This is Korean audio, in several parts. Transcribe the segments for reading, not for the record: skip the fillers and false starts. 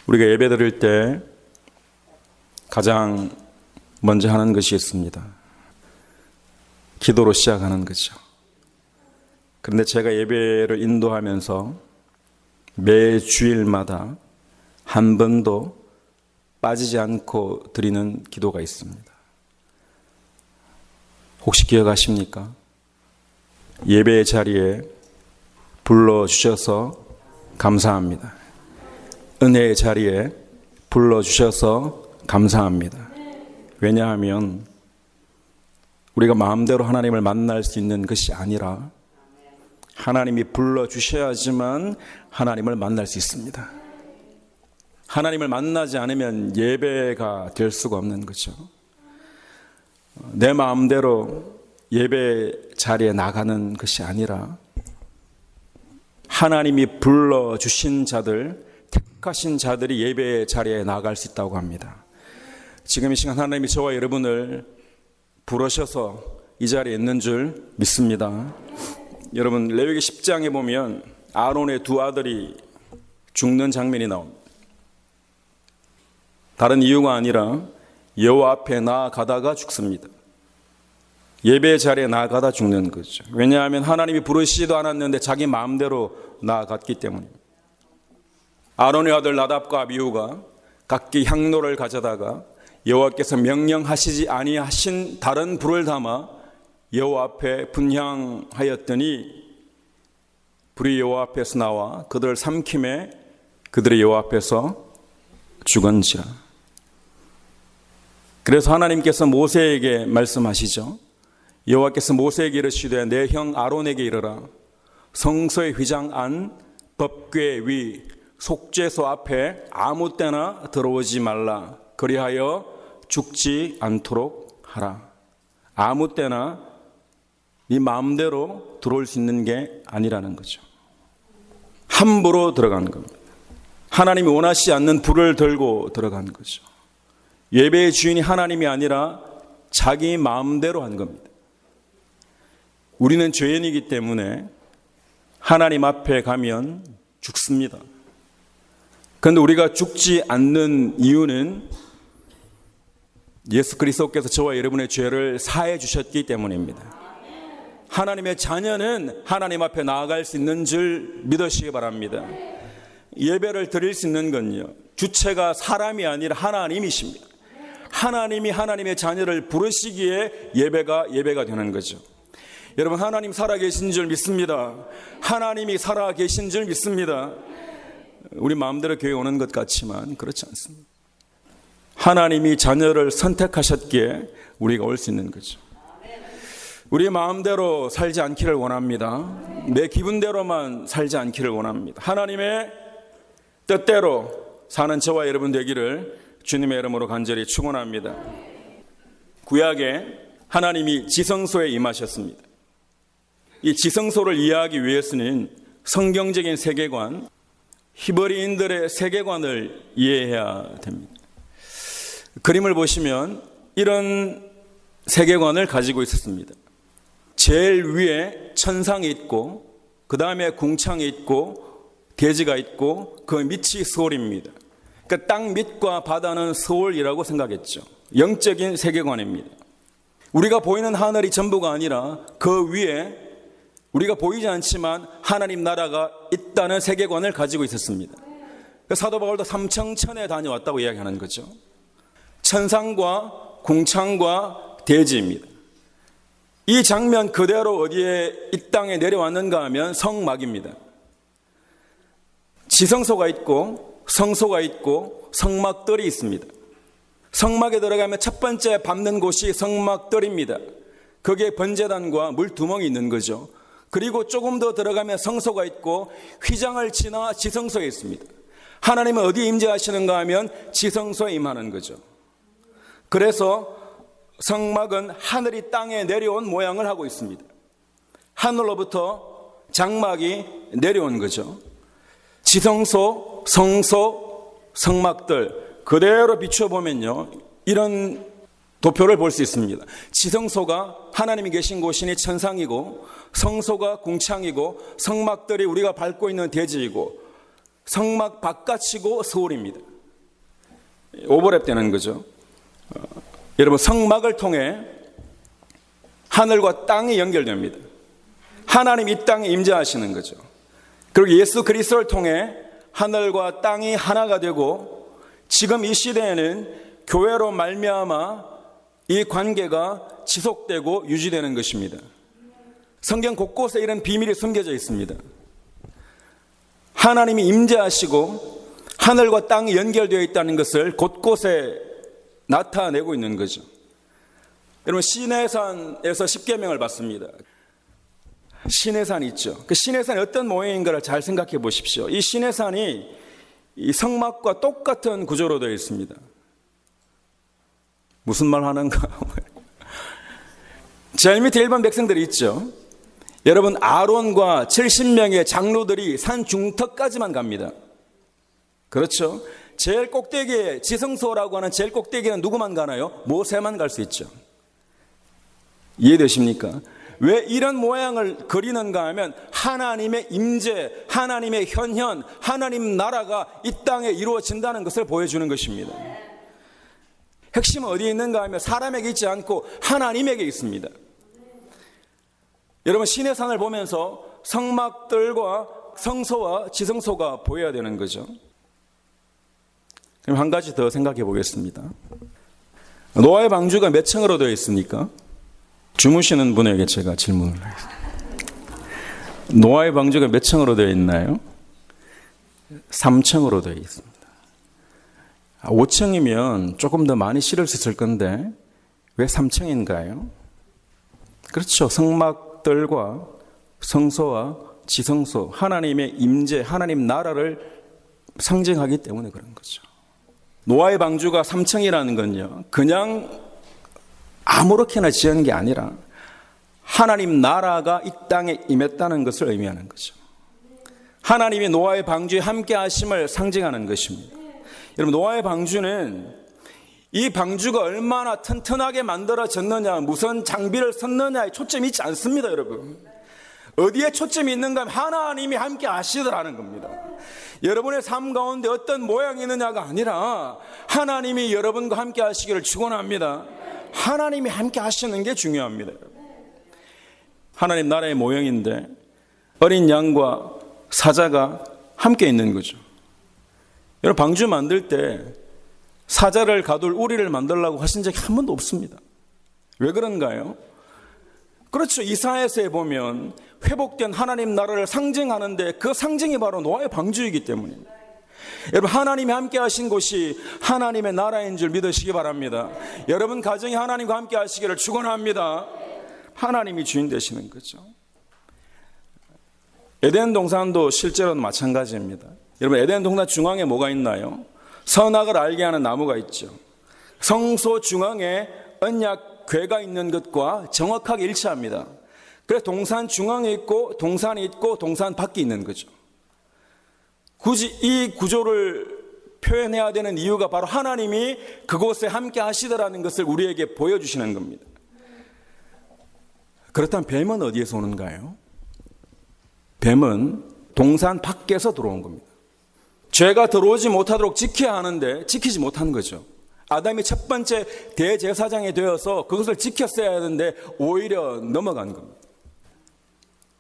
우리가 예배 드릴 때 가장 먼저 하는 것이 있습니다. 기도로 시작하는 거죠. 그런데 제가 예배를 인도하면서 매 주일마다 한 번도 빠지지 않고 드리는 기도가 있습니다. 혹시 기억하십니까? 예배의 자리에 불러주셔서 감사합니다. 은혜의 자리에 불러주셔서 감사합니다. 왜냐하면 우리가 마음대로 하나님을 만날 수 있는 것이 아니라 하나님이 불러주셔야지만 하나님을 만날 수 있습니다. 하나님을 만나지 않으면 예배가 될 수가 없는 거죠. 내 마음대로 예배 자리에 나가는 것이 아니라 하나님이 불러주신 자들, 택하신 자들이 예배 자리에 나갈 수 있다고 합니다. 지금 이 시간 하나님이 저와 여러분을 부르셔서 이 자리에 있는 줄 믿습니다. 여러분, 레위기 10장에 보면 아론의 두 아들이 죽는 장면이 나옵니다. 다른 이유가 아니라 여호와 앞에 나아가다가 죽습니다. 예배 자리에 나아가다 죽는 거죠. 왜냐하면 하나님이 부르시지도 않았는데 자기 마음대로 나아갔기 때문입니다. 아론의 아들 나답과 아비후가 각기 향로를 가져다가 여호와께서 명령하시지 아니하신 다른 불을 담아 여호와 앞에 분향하였더니 불이 여호와 앞에서 나와 그들을 삼킴에 그들의 여호와 앞에서 죽은지라. 그래서 하나님께서 모세에게 말씀하시죠. 여호와께서 모세에게 이르시되 내 형 아론에게 이르라. 성소의 휘장 안 법궤 위 속죄소 앞에 아무 때나 들어오지 말라. 그리하여 죽지 않도록 하라. 아무 때나 네 마음대로 들어올 수 있는 게 아니라는 거죠. 함부로 들어간 겁니다. 하나님이 원하시지 않는 불을 들고 들어간 거죠. 예배의 주인이 하나님이 아니라 자기 마음대로 한 겁니다. 우리는 죄인이기 때문에 하나님 앞에 가면 죽습니다. 그런데 우리가 죽지 않는 이유는 예수 그리스도께서 저와 여러분의 죄를 사해 주셨기 때문입니다. 하나님의 자녀는 하나님 앞에 나아갈 수 있는 줄 믿으시기 바랍니다. 예배를 드릴 수 있는 건요, 주체가 사람이 아니라 하나님이십니다. 하나님이 하나님의 자녀를 부르시기에 예배가 되는 거죠. 여러분, 하나님 살아계신 줄 믿습니다. 하나님이 살아계신 줄 믿습니다. 우리 마음대로 교회 오는 것 같지만 그렇지 않습니다. 하나님이 자녀를 선택하셨기에 우리가 올 수 있는 거죠. 우리 마음대로 살지 않기를 원합니다. 내 기분대로만 살지 않기를 원합니다. 하나님의 뜻대로 사는 저와 여러분 되기를 주님의 이름으로 간절히 축원합니다. 구약에 하나님이 지성소에 임하셨습니다. 이 지성소를 이해하기 위해서는 성경적인 세계관, 히브리인들의 세계관을 이해해야 됩니다. 그림을 보시면 이런 세계관을 가지고 있었습니다. 제일 위에 천상이 있고 그 다음에 궁창이 있고 대지가 있고 그 밑이 서울입니다. 그러니까 땅 밑과 바다는 서울이라고 생각했죠. 영적인 세계관입니다. 우리가 보이는 하늘이 전부가 아니라 그 위에 우리가 보이지 않지만 하나님 나라가 있다는 세계관을 가지고 있었습니다. 사도 바울도 삼청천에 다녀왔다고 이야기하는 거죠. 천상과 궁창과 대지입니다. 이 장면 그대로 어디에 이 땅에 내려왔는가 하면 성막입니다. 지성소가 있고 성소가 있고 성막들이 있습니다. 성막에 들어가면 첫 번째 밟는 곳이 성막들입니다. 거기에 번제단과 물두멍이 있는 거죠. 그리고 조금 더 들어가면 성소가 있고 휘장을 지나 지성소에 있습니다. 하나님은 어디에 임재하시는가 하면 지성소에 임하는 거죠. 그래서 성막은 하늘이 땅에 내려온 모양을 하고 있습니다. 하늘로부터 장막이 내려온 거죠. 지성소, 성소, 성막들 그대로 비춰보면요, 이런 도표를 볼 수 있습니다. 지성소가 하나님이 계신 곳이니 천상이고, 성소가 궁창이고, 성막들이 우리가 밟고 있는 대지이고, 성막 바깥이고 서울입니다. 오버랩되는 거죠. 여러분, 성막을 통해 하늘과 땅이 연결됩니다. 하나님 이 땅에 임재하시는 거죠. 그리고 예수 그리스도를 통해 하늘과 땅이 하나가 되고, 지금 이 시대에는 교회로 말미암아 이 관계가 지속되고 유지되는 것입니다. 성경 곳곳에 이런 비밀이 숨겨져 있습니다. 하나님이 임재하시고 하늘과 땅이 연결되어 있다는 것을 곳곳에 나타내고 있는 거죠. 여러분, 시내산에서 십계명을 받습니다. 시내산이 있죠. 그 시내산이 어떤 모양인가를 잘 생각해 보십시오. 이 시내산이 이 성막과 똑같은 구조로 되어 있습니다. 무슨 말 하는가? 제일 밑에 일반 백성들이 있죠. 여러분, 아론과 70명의 장로들이 산 중턱까지만 갑니다. 그렇죠? 제일 꼭대기에, 지성소라고 하는 제일 꼭대기는 누구만 가나요? 모세만 갈 수 있죠. 이해되십니까? 왜 이런 모양을 그리는가 하면 하나님의 임재, 하나님의 현현, 하나님 나라가 이 땅에 이루어진다는 것을 보여주는 것입니다. 핵심은 어디에 있는가 하면 사람에게 있지 않고 하나님에게 있습니다. 여러분, 시내산을 보면서 성막들과 성소와 지성소가 보여야 되는 거죠. 그럼 한 가지 더 생각해 보겠습니다. 노아의 방주가 몇 층으로 되어 있습니까? 주무시는 분에게 제가 질문을 하겠습니다. 노아의 방주가 몇 층으로 되어 있나요? 3층으로 되어 있습니다. 5층이면 조금 더 많이 실을 수 있을 건데 왜 3층인가요? 그렇죠. 성막들과 성소와 지성소, 하나님의 임재, 하나님 나라를 상징하기 때문에 그런 거죠. 노아의 방주가 3층이라는 건요, 그냥 아무렇게나 지은 게 아니라 하나님 나라가 이 땅에 임했다는 것을 의미하는 거죠. 하나님이 노아의 방주에 함께 하심을 상징하는 것입니다. 여러분, 노아의 방주는 이 방주가 얼마나 튼튼하게 만들어졌느냐, 무슨 장비를 썼느냐에 초점이 있지 않습니다. 여러분, 어디에 초점이 있는가 하면 하나님이 함께 하시더라는 겁니다. 여러분의 삶 가운데 어떤 모양이 있느냐가 아니라 하나님이 여러분과 함께 하시기를 축원합니다. 하나님이 함께 하시는 게 중요합니다. 하나님 나라의 모형인데 어린 양과 사자가 함께 있는 거죠. 여러분, 방주 만들 때 사자를 가둘 우리를 만들려고 하신 적이 한 번도 없습니다. 왜 그런가요? 그렇죠. 이사야서에 보면 회복된 하나님 나라를 상징하는데 그 상징이 바로 노아의 방주이기 때문입니다. 여러분, 하나님이 함께 하신 곳이 하나님의 나라인 줄 믿으시기 바랍니다. 여러분 가정이 하나님과 함께 하시기를 축원합니다. 하나님이 주인 되시는 거죠. 에덴 동산도 실제로는 마찬가지입니다. 여러분, 에덴 동산 중앙에 뭐가 있나요? 선악을 알게 하는 나무가 있죠. 성소 중앙에 언약 궤가 있는 것과 정확하게 일치합니다. 그래서 동산 중앙에 있고 동산이 있고 동산 밖에 있는 거죠. 굳이 이 구조를 표현해야 되는 이유가 바로 하나님이 그곳에 함께 하시더라는 것을 우리에게 보여주시는 겁니다. 그렇다면 뱀은 어디에서 오는가요? 뱀은 동산 밖에서 들어온 겁니다. 죄가 들어오지 못하도록 지켜야 하는데 지키지 못한 거죠. 아담이 첫 번째 대제사장이 되어서 그것을 지켰어야 하는데 오히려 넘어간 겁니다.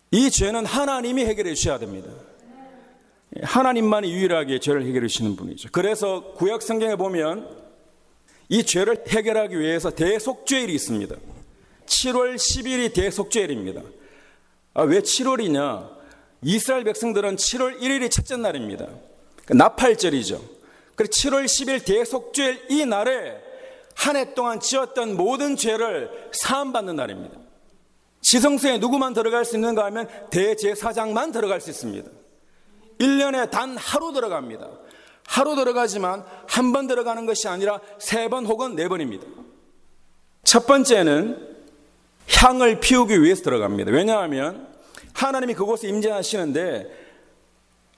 이 죄는 하나님이 해결해 주셔야 됩니다. 하나님만이 유일하게 죄를 해결해 주시는 분이죠. 그래서 구약 성경에 보면 이 죄를 해결하기 위해서 대속죄일이 있습니다. 7월 10일이 대속죄일입니다. 왜 7월이냐? 이스라엘 백성들은 7월 1일이 첫째 날입니다. 나팔절이죠. 그래서 7월 10일 대속죄일 이 날에 한 해 동안 지었던 모든 죄를 사함받는 날입니다. 지성소에 누구만 들어갈 수 있는가 하면 대제사장만 들어갈 수 있습니다. 1년에 단 하루 들어갑니다. 하루 들어가지만 한 번 들어가는 것이 아니라 3번 혹은 4번입니다. 첫 번째는 향을 피우기 위해서 들어갑니다. 왜냐하면 하나님이 그곳에 임재하시는데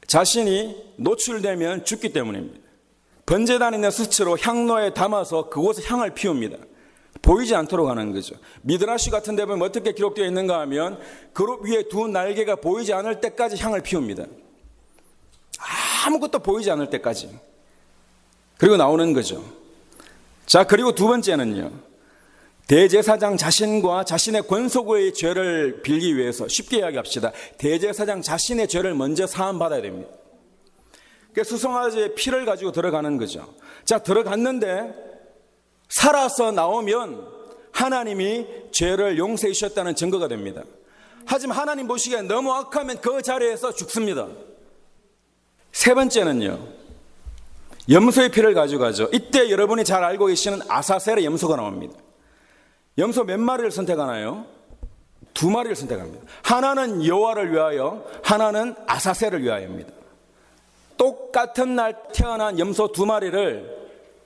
자신이 노출되면 죽기 때문입니다. 번제단에 있는 수치로 향로에 담아서 그곳에 향을 피웁니다. 보이지 않도록 하는 거죠. 미드라시 같은 데 보면 어떻게 기록되어 있는가 하면 그룹 위에 두 날개가 보이지 않을 때까지 향을 피웁니다. 아무것도 보이지 않을 때까지. 그리고 나오는 거죠. 자, 그리고 두 번째는요. 대제사장 자신과 자신의 권속의 죄를 빌기 위해서, 쉽게 이야기합시다. 대제사장 자신의 죄를 먼저 사함받아야 됩니다. 수송아지의 피를 가지고 들어가는 거죠. 자, 들어갔는데 살아서 나오면 하나님이 죄를 용서해 주셨다는 증거가 됩니다. 하지만 하나님 보시기에 너무 악하면 그 자리에서 죽습니다. 세 번째는요, 염소의 피를 가져가죠. 이때 여러분이 잘 알고 계시는 아사셀의 염소가 나옵니다. 염소 몇 마리를 선택하나요? 2마리를 선택합니다. 하나는 여호와를 위하여, 하나는 아사셀을 위하여입니다. 똑같은 날 태어난 염소 2마리를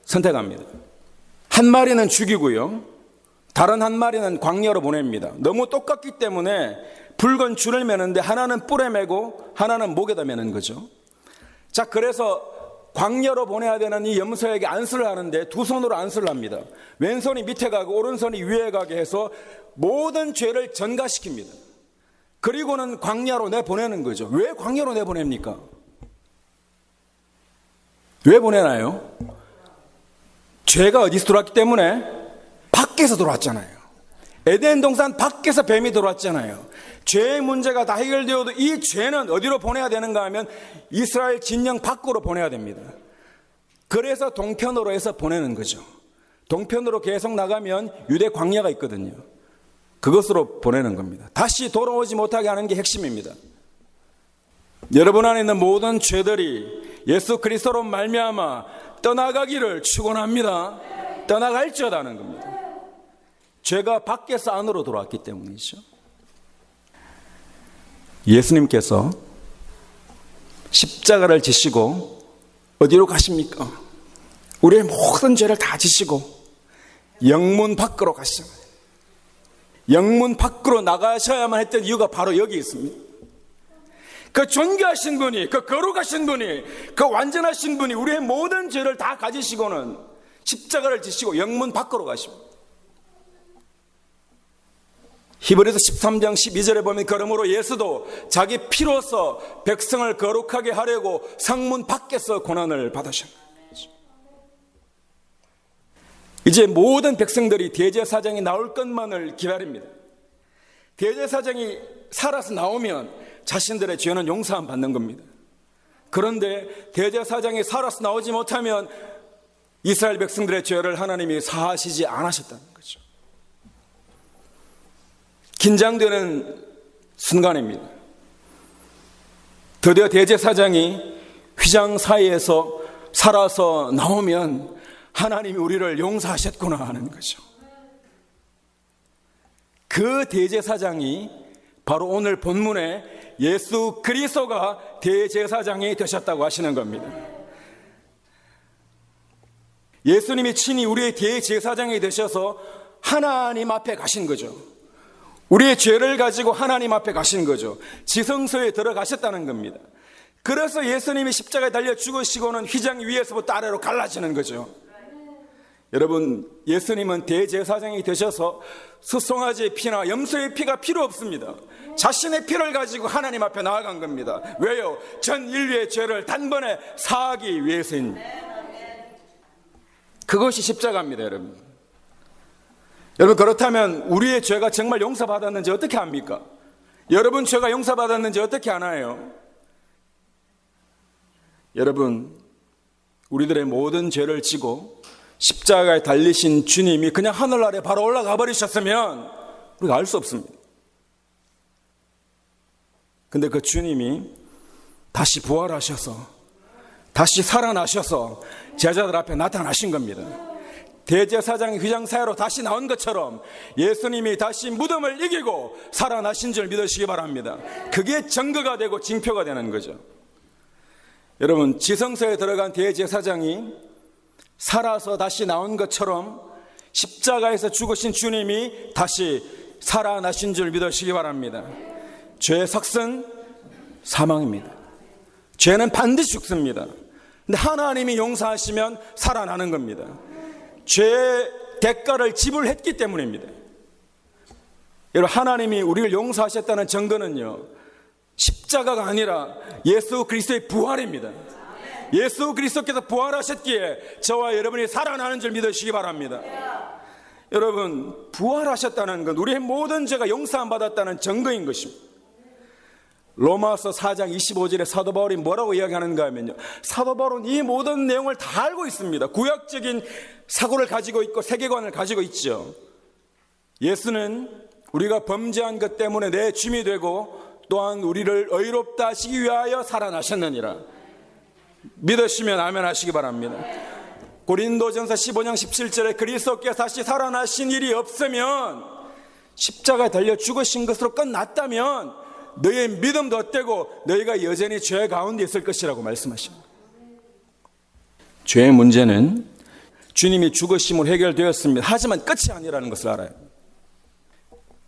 선택합니다. 한 마리는 죽이고요, 다른 한 마리는 광야로 보냅니다. 너무 똑같기 때문에 붉은 줄을 매는데 하나는 뿔에 매고 하나는 목에다 매는 거죠. 자, 그래서 광야로 보내야 되는 이 염소에게 안수를 하는데 두 손으로 안수를 합니다. 왼손이 밑에 가고 오른손이 위에 가게 해서 모든 죄를 전가시킵니다. 그리고는 광야로 내보내는 거죠. 왜 광야로 내보냅니까? 왜 보내나요? 죄가 어디서 들어왔기 때문에? 밖에서 들어왔잖아요. 에덴 동산 밖에서 뱀이 들어왔잖아요. 죄의 문제가 다 해결되어도 이 죄는 어디로 보내야 되는가 하면 이스라엘 진영 밖으로 보내야 됩니다. 그래서 동편으로 해서 보내는 거죠. 동편으로 계속 나가면 유대 광야가 있거든요. 그것으로 보내는 겁니다. 다시 돌아오지 못하게 하는 게 핵심입니다. 여러분 안에 있는 모든 죄들이 예수 그리스도로 말미암아 떠나가기를 축원합니다. 떠나갈지어다는 겁니다. 죄가 밖에서 안으로 들어왔기 때문이죠. 예수님께서 십자가를 지시고 어디로 가십니까? 우리의 모든 죄를 다 지시고 영문 밖으로 가시잖아요. 영문 밖으로 나가셔야만 했던 이유가 바로 여기 있습니다. 그 존귀하신 분이, 그 거룩하신 분이, 그 완전하신 분이 우리의 모든 죄를 다 가지시고는 십자가를 지시고 영문 밖으로 가십니다. 히브리서 13장 12절에 보면 그러므로 예수도 자기 피로서 백성을 거룩하게 하려고 성문 밖에서 고난을 받으셨습니다. 이제 모든 백성들이 대제사장이 나올 것만을 기다립니다. 대제사장이 살아서 나오면 자신들의 죄는 용서함 받는 겁니다. 그런데 대제사장이 살아서 나오지 못하면 이스라엘 백성들의 죄를 하나님이 사하시지 않으셨다는 거죠. 긴장되는 순간입니다. 드디어 대제사장이 휘장 사이에서 살아서 나오면 하나님이 우리를 용서하셨구나 하는 거죠. 그 대제사장이 바로 오늘 본문에 예수 그리스도가 대제사장이 되셨다고 하시는 겁니다. 예수님이 친히 우리의 대제사장이 되셔서 하나님 앞에 가신 거죠. 우리의 죄를 가지고 하나님 앞에 가신 거죠. 지성소에 들어가셨다는 겁니다. 그래서 예수님이 십자가에 달려 죽으시고는 휘장 위에서부터 아래로 갈라지는 거죠. 여러분, 예수님은 대제사장이 되셔서 수송아지의 피나 염소의 피가 필요 없습니다. 자신의 피를 가지고 하나님 앞에 나아간 겁니다. 왜요? 전 인류의 죄를 단번에 사하기 위해서입니다. 그것이 십자가입니다, 여러분. 여러분, 그렇다면 우리의 죄가 정말 용서받았는지 어떻게 압니까? 여러분 죄가 용서받았는지 어떻게 아나요? 여러분, 우리들의 모든 죄를 지고 십자가에 달리신 주님이 그냥 하늘 아래 바로 올라가 버리셨으면 우리가 알 수 없습니다. 근데 그 주님이 다시 부활하셔서 다시 살아나셔서 제자들 앞에 나타나신 겁니다. 대제사장이 휘장 사이로 다시 나온 것처럼 예수님이 다시 무덤을 이기고 살아나신 줄 믿으시기 바랍니다. 그게 증거가 되고 징표가 되는 거죠. 여러분, 지성소에 들어간 대제사장이 살아서 다시 나온 것처럼 십자가에서 죽으신 주님이 다시 살아나신 줄 믿으시기 바랍니다. 죄의 삭은 사망입니다. 죄는 반드시 죽습니다. 근데 하나님이 용서하시면 살아나는 겁니다. 죄의 대가를 지불했기 때문입니다. 여러분, 하나님이 우리를 용서하셨다는 증거는요, 십자가가 아니라 예수 그리스도의 부활입니다. 예수 그리스도께서 부활하셨기에 저와 여러분이 살아나는 줄 믿으시기 바랍니다. 여러분, 부활하셨다는 건 우리의 모든 죄가 용서받았다는 증거인 것입니다. 로마서 4장 25절에 사도 바울이 뭐라고 이야기하는가 하면요, 사도 바울은 이 모든 내용을 다 알고 있습니다. 구약적인 사고를 가지고 있고 세계관을 가지고 있죠. 예수는 우리가 범죄한 것 때문에 내 주이 되고 또한 우리를 의롭다 하시기 위하여 살아나셨느니라. 믿으시면 아멘 하시기 바랍니다. 고린도전서 15장 17절에 그리스도께서 다시 살아나신 일이 없으면, 십자가에 달려 죽으신 것으로 끝났다면 너희의 믿음도 헛되고 너희가 여전히 죄 가운데 있을 것이라고 말씀하십니다. 죄의 문제는 주님이 죽으심으로 해결되었습니다. 하지만 끝이 아니라는 것을 알아요.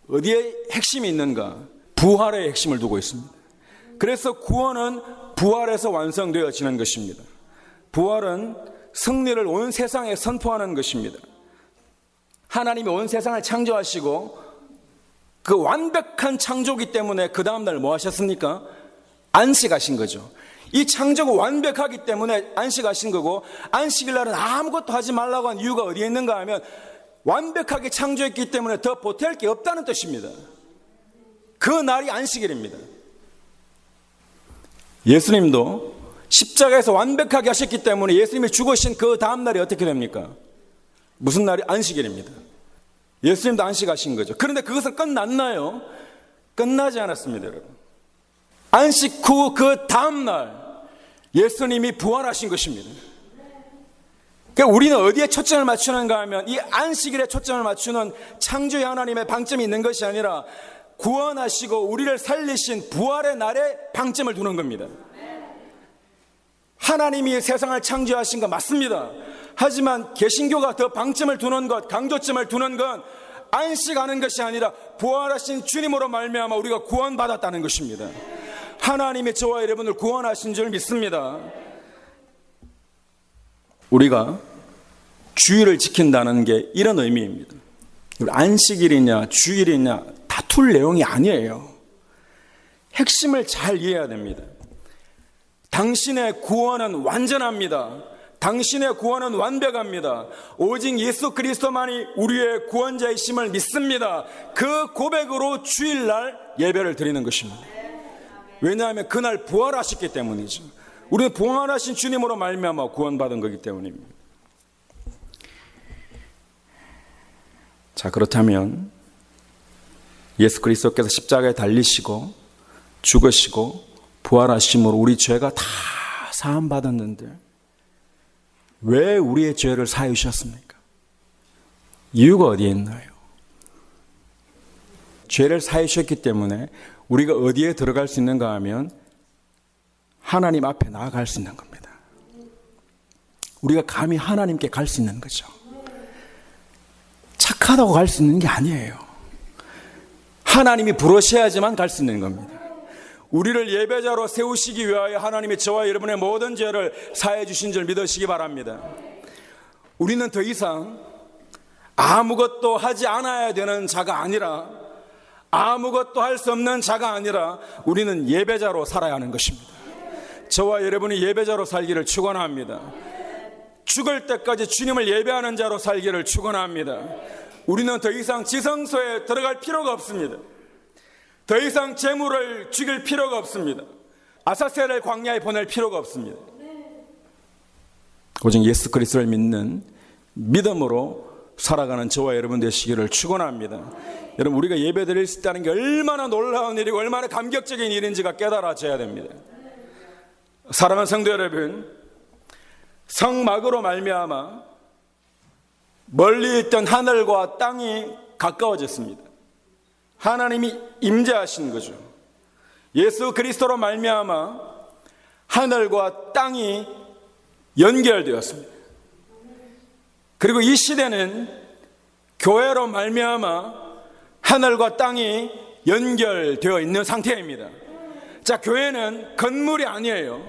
어디에 핵심이 있는가? 부활의 핵심을 두고 있습니다. 그래서 구원은 부활에서 완성되어지는 것입니다. 부활은 승리를 온 세상에 선포하는 것입니다. 하나님이 온 세상을 창조하시고 그 완벽한 창조기 때문에 그 다음날 뭐 하셨습니까? 안식하신 거죠. 이 창조가 완벽하기 때문에 안식하신 거고, 안식일 날은 아무것도 하지 말라고 한 이유가 어디에 있는가 하면 완벽하게 창조했기 때문에 더 보탤 게 없다는 뜻입니다. 그 날이 안식일입니다. 예수님도 십자가에서 완벽하게 하셨기 때문에 예수님이 죽으신 그 다음날이 어떻게 됩니까? 무슨 날이? 안식일입니다. 예수님도 안식하신 거죠. 그런데 그것은 끝났나요? 끝나지 않았습니다, 여러분. 안식 후 그 다음날 예수님이 부활하신 것입니다. 그러니까 우리는 어디에 초점을 맞추는가 하면 이 안식일에 초점을 맞추는 창조의 하나님의 방점이 있는 것이 아니라 구원하시고 우리를 살리신 부활의 날에 방점을 두는 겁니다. 하나님이 세상을 창조하신 거 맞습니다. 하지만 개신교가 더 방점을 두는 것, 강조점을 두는 건 안식하는 것이 아니라 부활하신 주님으로 말미암아 우리가 구원받았다는 것입니다. 하나님이 저와 여러분을 구원하신 줄 믿습니다. 우리가 주일을 지킨다는 게 이런 의미입니다. 안식일이냐 주일이냐 다툴 내용이 아니에요. 핵심을 잘 이해해야 됩니다. 당신의 구원은 완전합니다. 당신의 구원은 완벽합니다. 오직 예수 그리스도만이 우리의 구원자이심을 믿습니다. 그 고백으로 주일날 예배를 드리는 것입니다. 왜냐하면 그날 부활하셨기 때문이죠. 우리는 부활하신 주님으로 말미암아 구원받은 거기 때문입니다. 자, 그렇다면 예수 그리스도께서 십자가에 달리시고 죽으시고 부활하심으로 우리 죄가 다 사함받았는데 왜 우리의 죄를 사해 주셨습니까? 이유가 어디에 있나요? 죄를 사해 주셨기 때문에 우리가 어디에 들어갈 수 있는가 하면 하나님 앞에 나아갈 수 있는 겁니다. 우리가 감히 하나님께 갈 수 있는 거죠. 착하다고 갈 수 있는 게 아니에요. 하나님이 부르셔야지만 갈 수 있는 겁니다. 우리를 예배자로 세우시기 위하여 하나님이 저와 여러분의 모든 죄를 사해 주신 줄 믿으시기 바랍니다. 우리는 더 이상 아무것도 하지 않아야 되는 자가 아니라, 아무것도 할 수 없는 자가 아니라 우리는 예배자로 살아야 하는 것입니다. 저와 여러분이 예배자로 살기를 축원합니다. 죽을 때까지 주님을 예배하는 자로 살기를 축원합니다. 우리는 더 이상 지성소에 들어갈 필요가 없습니다. 더 이상 재물을 죽일 필요가 없습니다. 아사셀을 광야에 보낼 필요가 없습니다. 오직 예수 그리스도를 믿는 믿음으로 살아가는 저와 여러분 되시기를 축원합니다. 여러분, 우리가 예배드릴 수 있다는 게 얼마나 놀라운 일이고 얼마나 감격적인 일인지가 깨달아져야 됩니다. 사랑하는 성도 여러분, 성막으로 말미암아 멀리 있던 하늘과 땅이 가까워졌습니다. 하나님이 임재하신 거죠. 예수 그리스도로 말미암아 하늘과 땅이 연결되었습니다. 그리고 이 시대는 교회로 말미암아 하늘과 땅이 연결되어 있는 상태입니다. 자, 교회는 건물이 아니에요.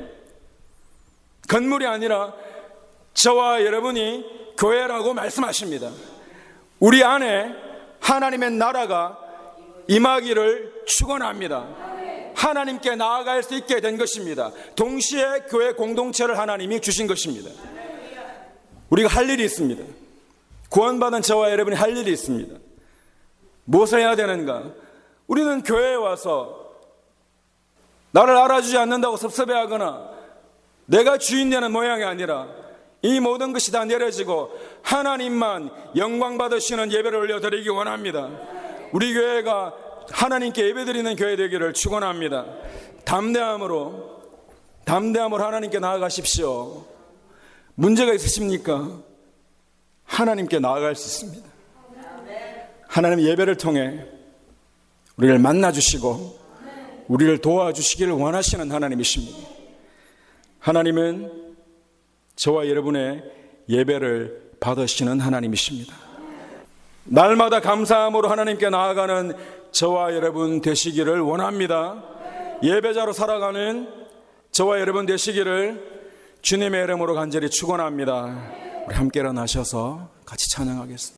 건물이 아니라 저와 여러분이 교회라고 말씀하십니다. 우리 안에 하나님의 나라가 임하기를 축원합니다. 하나님께 나아갈 수 있게 된 것입니다. 동시에 교회 공동체를 하나님이 주신 것입니다. 우리가 할 일이 있습니다. 구원받은 저와 여러분이 할 일이 있습니다. 무엇을 해야 되는가? 우리는 교회에 와서 나를 알아주지 않는다고 섭섭해하거나 내가 주인 되는 모양이 아니라 이 모든 것이 다 내려지고 하나님만 영광 받으시는 예배를 올려드리기 원합니다. 우리 교회가 하나님께 예배드리는 교회 되기를 축원합니다. 담대함으로 하나님께 나아가십시오. 문제가 있으십니까? 하나님께 나아갈 수 있습니다. 하나님 예배를 통해 우리를 만나주시고 우리를 도와주시기를 원하시는 하나님이십니다. 하나님은 저와 여러분의 예배를 받으시는 하나님이십니다. 날마다 감사함으로 하나님께 나아가는 저와 여러분 되시기를 원합니다. 예배자로 살아가는 저와 여러분 되시기를 주님의 이름으로 간절히 축원합니다. 우리 함께 일어나셔서 같이 찬양하겠습니다.